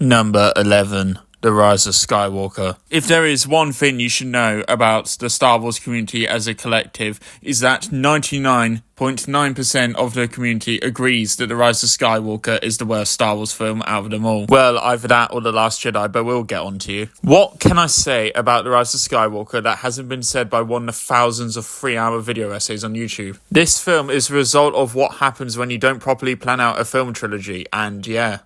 Number 11. The Rise of Skywalker. If there is one thing you should know about the Star Wars community as a collective, is that 99.9% of the community agrees that The Rise of Skywalker is the worst Star Wars film out of them all. Well, either that or The Last Jedi, but we'll get on to you. What can I say about The Rise of Skywalker that hasn't been said by one of the thousands of 3-hour video essays on YouTube? This film is the result of what happens when you don't properly plan out a film trilogy, and yeah,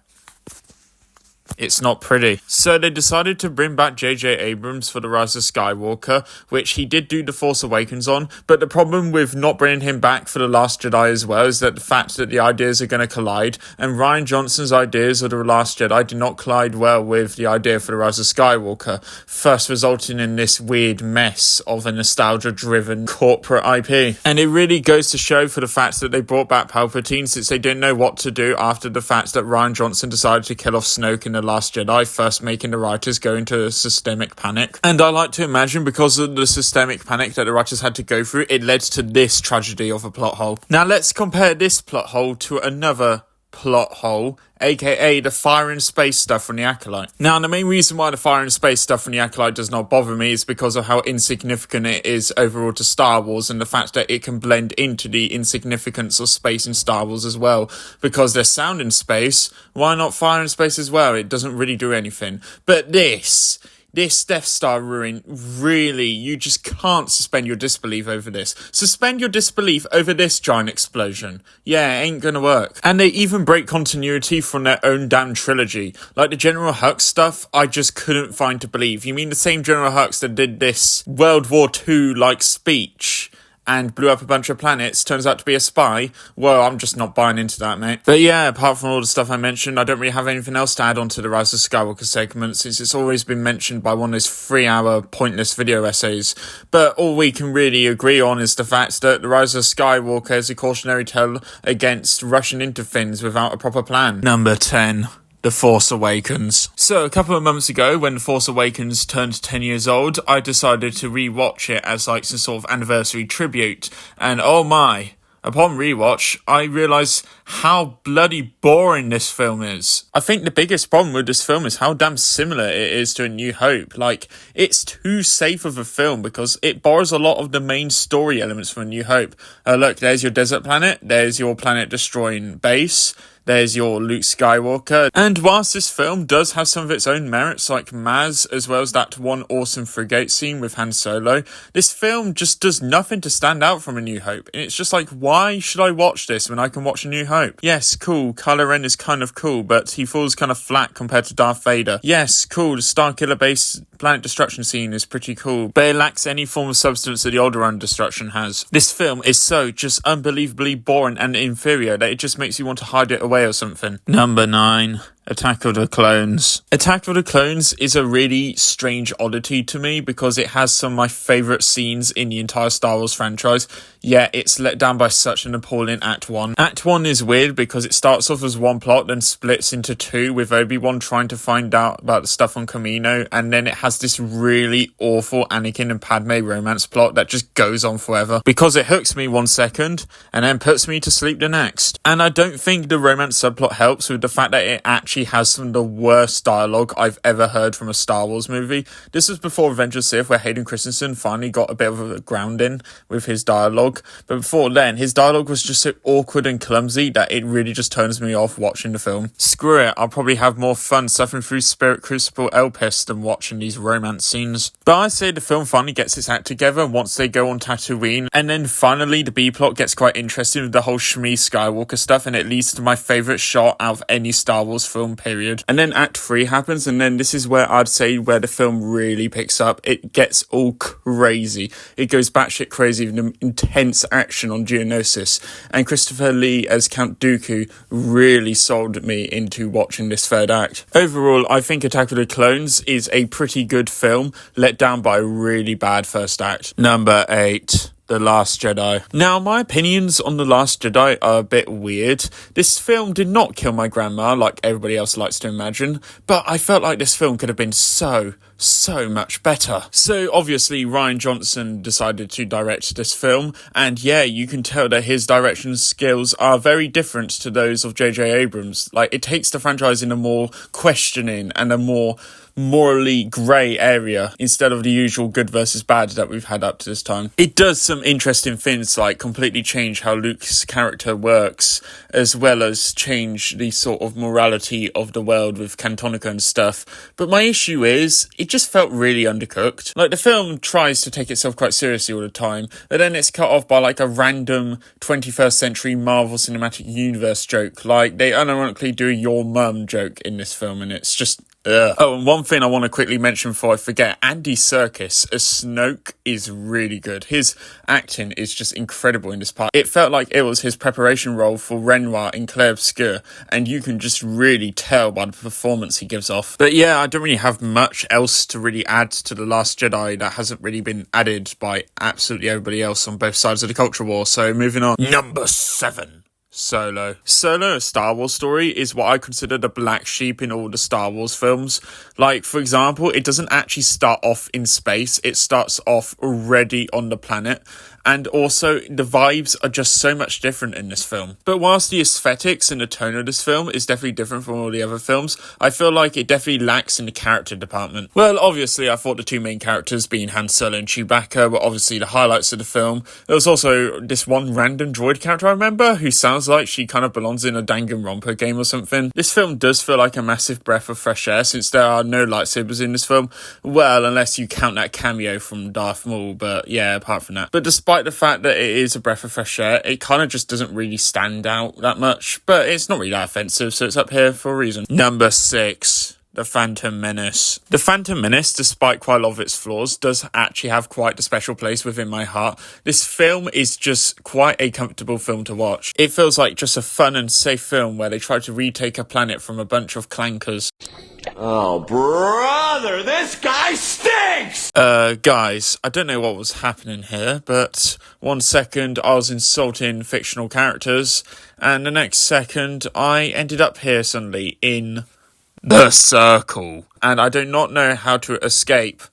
it's not pretty. So they decided to bring back J.J. Abrams for The Rise of Skywalker, which he did do The Force Awakens on, but the problem with not bringing him back for The Last Jedi as well is that the fact that the ideas are going to collide, and Rian Johnson's ideas of The Last Jedi did not collide well with the idea for The Rise of Skywalker, thus resulting in this weird mess of a nostalgia-driven corporate IP. And it really goes to show for the fact that they brought back Palpatine, since they didn't know what to do after the fact that Rian Johnson decided to kill off Snoke in The Last Jedi, first making the writers go into a systemic panic. And I like to imagine, because of the systemic panic that the writers had to go through, it led to this tragedy of a plot hole. Now let's compare this plot hole to another plot hole, aka the fire in space stuff from the Acolyte. Now, the main reason why the fire in space stuff from the Acolyte does not bother me is because of how insignificant it is overall to Star Wars, and the fact that it can blend into the insignificance of space in Star Wars as well. Because there's sound in space, why not fire in space as well? It doesn't really do anything. But this Death Star ruin, really, you just can't suspend your disbelief over this. Suspend your disbelief over this giant explosion. Yeah, it ain't gonna work. And they even break continuity from their own damn trilogy. Like the General Hux stuff, I just couldn't find to believe. You mean the same General Hux that did this World War II-like speech and blew up a bunch of planets, turns out to be a spy? Well, I'm just not buying into that, mate. But yeah, apart from all the stuff I mentioned, I don't really have anything else to add on to the Rise of Skywalker segment, since it's always been mentioned by one of those 3-hour pointless video essays. But all we can really agree on is the fact that the Rise of Skywalker is a cautionary tale against rushing into things without a proper plan. Number 10. The Force Awakens. So, a couple of months ago, when The Force Awakens turned 10 years old, I decided to rewatch it as like some sort of anniversary tribute. And oh my, upon rewatch, I realised how bloody boring this film is. I think the biggest problem with this film is how damn similar it is to A New Hope. Like, it's too safe of a film because it borrows a lot of the main story elements from A New Hope. Look, there's your desert planet, there's your planet-destroying base, there's your Luke Skywalker. And whilst this film does have some of its own merits, like Maz, as well as that one awesome frigate scene with Han Solo, this film just does nothing to stand out from A New Hope. And it's just like, why should I watch this when I can watch A New Hope? Yes, cool, Kylo Ren is kind of cool, but he falls kind of flat compared to Darth Vader. Yes, cool, the Starkiller base planet destruction scene is pretty cool, but it lacks any form of substance that the Alderaan destruction has. This film is so just unbelievably boring and inferior that it just makes you want to hide it away or something. Number 9. Attack of the Clones. Attack of the Clones is a really strange oddity to me because it has some of my favourite scenes in the entire Star Wars franchise, yet it's let down by such an appalling Act 1. Act 1 is weird because it starts off as one plot, then splits into two, with Obi-Wan trying to find out about the stuff on Kamino, and then it has this really awful Anakin and Padme romance plot that just goes on forever because it hooks me 1 second and then puts me to sleep the next. And I don't think the romance subplot helps with the fact that it actually has some of the worst dialogue I've ever heard from a Star Wars movie. This was before Revenge of the Sith, where Hayden Christensen finally got a bit of a grounding with his dialogue, but before then his dialogue was just so awkward and clumsy that it really just turns me off watching the film. Screw it, I'll probably have more fun suffering through Spirit Crucible Elpis than watching these romance scenes. But I say the film finally gets its act together once they go on Tatooine, and then finally the B-plot gets quite interesting with the whole Shmi Skywalker stuff, and it leads to my favourite shot out of any Star Wars film, period. And then Act 3 happens, and then this is where I'd say where the film really picks up. It gets all crazy. It goes batshit crazy with the intense action on Geonosis, and Christopher Lee as Count Dooku really sold me into watching this third act. Overall, I think Attack of the Clones is a pretty good film, let down by a really bad first act. Number 8. The Last Jedi. Now, my opinions on The Last Jedi are a bit weird. This film did not kill my grandma like everybody else likes to imagine, but I felt like this film could have been so much better. So obviously Rian Johnson decided to direct this film, and yeah, you can tell that his direction skills are very different to those of J.J. Abrams. Like, it takes the franchise in a more questioning and a more morally grey area instead of the usual good versus bad that we've had up to this time. It does some interesting things like completely change how Luke's character works, as well as change the sort of morality of the world with Cantonica and stuff. But my issue is, it just felt really undercooked. Like, the film tries to take itself quite seriously all the time, but then it's cut off by like a random 21st century Marvel Cinematic Universe joke. Like, they unironically do a your mum joke in this film, and it's just ugh. Oh, and one thing I want to quickly mention before I forget, Andy Serkis as Snoke is really good. His acting is just incredible in this part. It felt like it was his preparation role for Renoir in Clair Obscur, and you can just really tell by the performance he gives off. But yeah, I don't really have much else to really add to The Last Jedi that hasn't really been added by absolutely everybody else on both sides of the culture war. So moving on. Number 7. Solo. Solo, a Star Wars story, is what I consider the black sheep in all the Star Wars films. Like, for example, it doesn't actually start off in space, it starts off already on the planet. And also, the vibes are just so much different in this film. But whilst the aesthetics and the tone of this film is definitely different from all the other films, I feel like it definitely lacks in the character department. Well, obviously, I thought the two main characters, being Han Solo and Chewbacca, were obviously the highlights of the film. There was also this one random droid character I remember, who sounds like she kind of belongs in a Danganronpa game or something. This film does feel like a massive breath of fresh air, since there are no lightsabers in this film. Well, unless you count that cameo from Darth Maul, but yeah, apart from that. But despite the fact that it is a breath of fresh air, it kind of just doesn't really stand out that much, but it's not really that offensive, so it's up here for a reason. Number 6. The Phantom Menace. The Phantom Menace, despite quite a lot of its flaws, does actually have quite a special place within my heart. This film is just quite a comfortable film to watch. It feels like just a fun and safe film where they try to retake a planet from a bunch of clankers. Oh, brother, this guy stinks! Guys, I don't know what was happening here, but 1 second I was insulting fictional characters, and the next second I ended up here suddenly in The Circle, and I do not know how to escape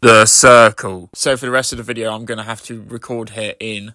The Circle. So for the rest of the video, I'm going to have to record here in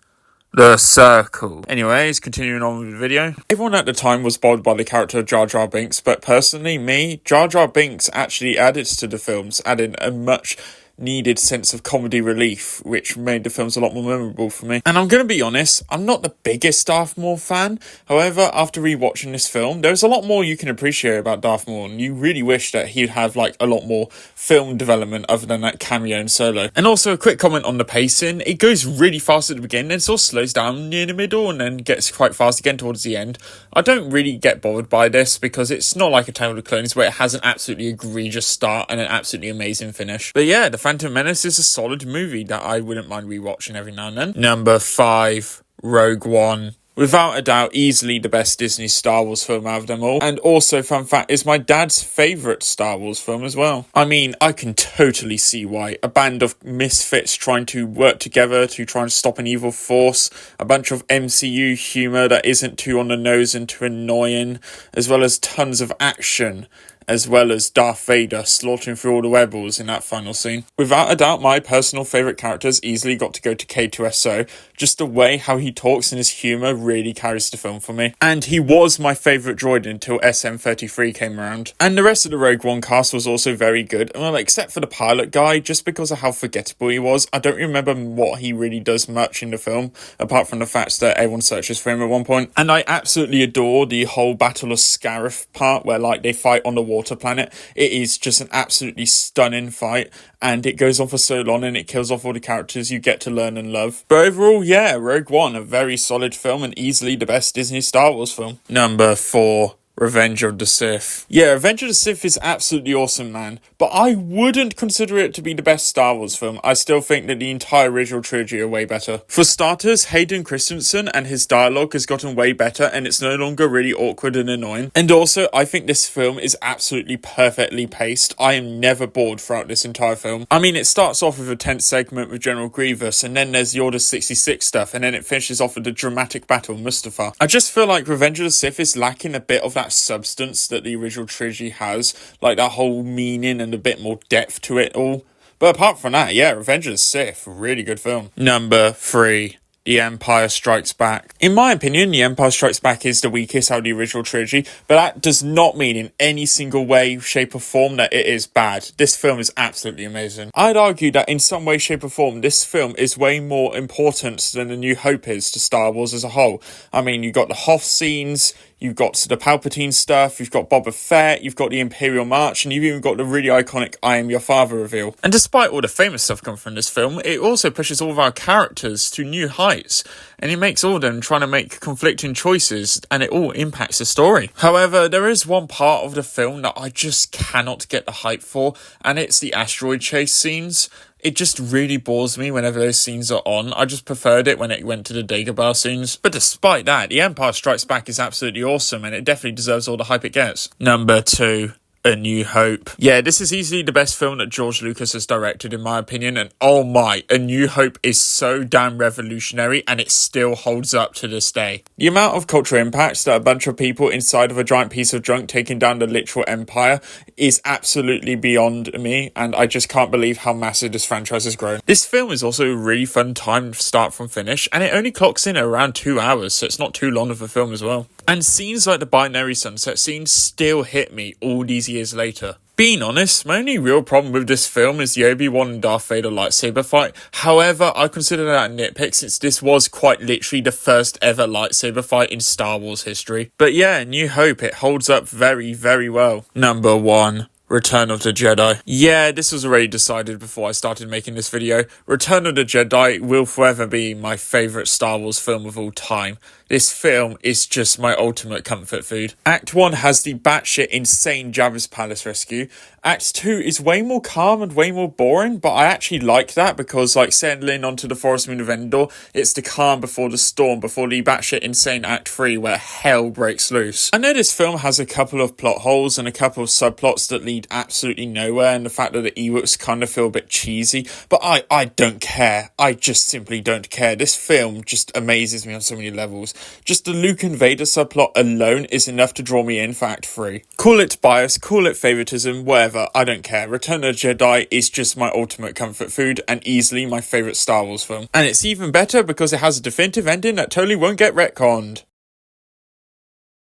The Circle. Anyways, continuing on with the video. Everyone at the time was bothered by the character of Jar Jar Binks, but personally, me, Jar Jar Binks actually added to the films, adding a much needed sense of comedy relief, which made the films a lot more memorable for me. And I'm going to be honest, I'm not the biggest Darth Maul fan. However, after rewatching this film, there's a lot more you can appreciate about Darth Maul, and you really wish that he'd have like a lot more film development other than that cameo in Solo. And also a quick comment on the pacing. It goes really fast at the beginning, then sort of slows down near the middle, and then gets quite fast again towards the end. I don't really get bothered by this, because it's not like Attack of the Clones where it has an absolutely egregious start and an absolutely amazing finish. But yeah, the Phantom Menace is a solid movie that I wouldn't mind rewatching every now and then. Number 5, Rogue One. Without a doubt, easily the best Disney Star Wars film out of them all. And also, fun fact, is my dad's favourite Star Wars film as well. I mean, I can totally see why. A band of misfits trying to work together to try and stop an evil force. A bunch of MCU humour that isn't too on the nose and too annoying. As well as tons of action. As well as Darth Vader slaughtering through all the rebels in that final scene. Without a doubt, my personal favourite characters easily got to go to K2SO. Just the way how he talks and his humour really carries the film for me. And he was my favourite droid until SM33 came around. And the rest of the Rogue One cast was also very good. Well, except for the pilot guy, just because of how forgettable he was. I don't remember what he really does much in the film, apart from the fact that everyone searches for him at one point. And I absolutely adore the whole Battle of Scarif part, where like they fight on the water planet. It is just an absolutely stunning fight, and it goes on for so long, and it kills off all the characters you get to learn and love. But overall, yeah, Rogue One, a very solid film and easily the best Disney Star Wars film. Number 4, Revenge of the Sith. Yeah, Revenge of the Sith is absolutely awesome, man. But I wouldn't consider it to be the best Star Wars film. I still think that the entire original trilogy are way better. For starters, Hayden Christensen and his dialogue has gotten way better and it's no longer really awkward and annoying. And also, I think this film is absolutely perfectly paced. I am never bored throughout this entire film. I mean, it starts off with a tense segment with General Grievous, and then there's the Order 66 stuff, and then it finishes off with a dramatic battle with Mustafar. I just feel like Revenge of the Sith is lacking a bit of that substance that the original trilogy has, like that whole meaning and a bit more depth to it all. But apart from that, yeah, Revenge of the Sith, really good film. Number 3. The Empire Strikes Back. In my opinion, The Empire Strikes Back is the weakest out of the original trilogy, but that does not mean in any single way, shape or form that it is bad. This film is absolutely amazing. I'd argue that in some way, shape or form, this film is way more important than A New Hope is to Star Wars as a whole. I mean, you've got the Hoth scenes, you've got the Palpatine stuff, you've got Boba Fett, you've got the Imperial March, and you've even got the really iconic I Am Your Father reveal. And despite all the famous stuff coming from this film, it also pushes all of our characters to new heights, and it makes all of them trying to make conflicting choices, and it all impacts the story. However, there is one part of the film that I just cannot get the hype for, and it's the asteroid chase scenes. It just really bores me whenever those scenes are on. I just preferred it when it went to the Dagobah scenes. But despite that, The Empire Strikes Back is absolutely awesome and it definitely deserves all the hype it gets. Number 2. A New Hope. Yeah, this is easily the best film that George Lucas has directed in my opinion, and oh my, A New Hope is so damn revolutionary and it still holds up to this day. The amount of cultural impacts that a bunch of people inside of a giant piece of junk taking down the literal empire is absolutely beyond me, and I just can't believe how massive this franchise has grown. This film is also a really fun time start from finish, and it only clocks in at around 2 hours, so it's not too long of a film as well. And scenes like the binary sunset scene still hit me all these years later. Being honest, my only real problem with this film is the Obi-Wan and Darth Vader lightsaber fight. However, I consider that a nitpick since this was quite literally the first ever lightsaber fight in Star Wars history. But yeah, New Hope, it holds up very, very well. Number 1. Return of the Jedi. Yeah, this was already decided before I started making this video. Return of the Jedi will forever be my favourite Star Wars film of all time. This film is just my ultimate comfort food. Act 1 has the batshit insane Jabba's Palace rescue. Act 2 is way more calm and way more boring, but I actually like that because, like, settling onto the forest moon of Endor, it's the calm before the storm, before the batshit insane Act 3 where hell breaks loose. I know this film has a couple of plot holes and a couple of subplots that lead absolutely nowhere, and the fact that the Ewoks kind of feel a bit cheesy, but I don't care. I just simply don't care. This film just amazes me on so many levels. Just the Luke and Vader subplot alone is enough to draw me in for Act 3. Call it bias, call it favoritism, whatever, I don't care. Return of the Jedi is just my ultimate comfort food and easily my favourite Star Wars film. And it's even better because it has a definitive ending that totally won't get retconned.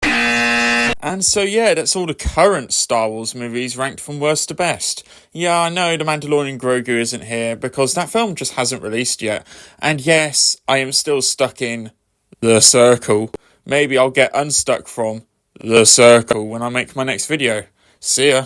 And so yeah, that's all the current Star Wars movies ranked from worst to best. Yeah, I know The Mandalorian Grogu isn't here because that film just hasn't released yet. And yes, I am still stuck in the circle. Maybe I'll get unstuck from the circle when I make my next video. See ya.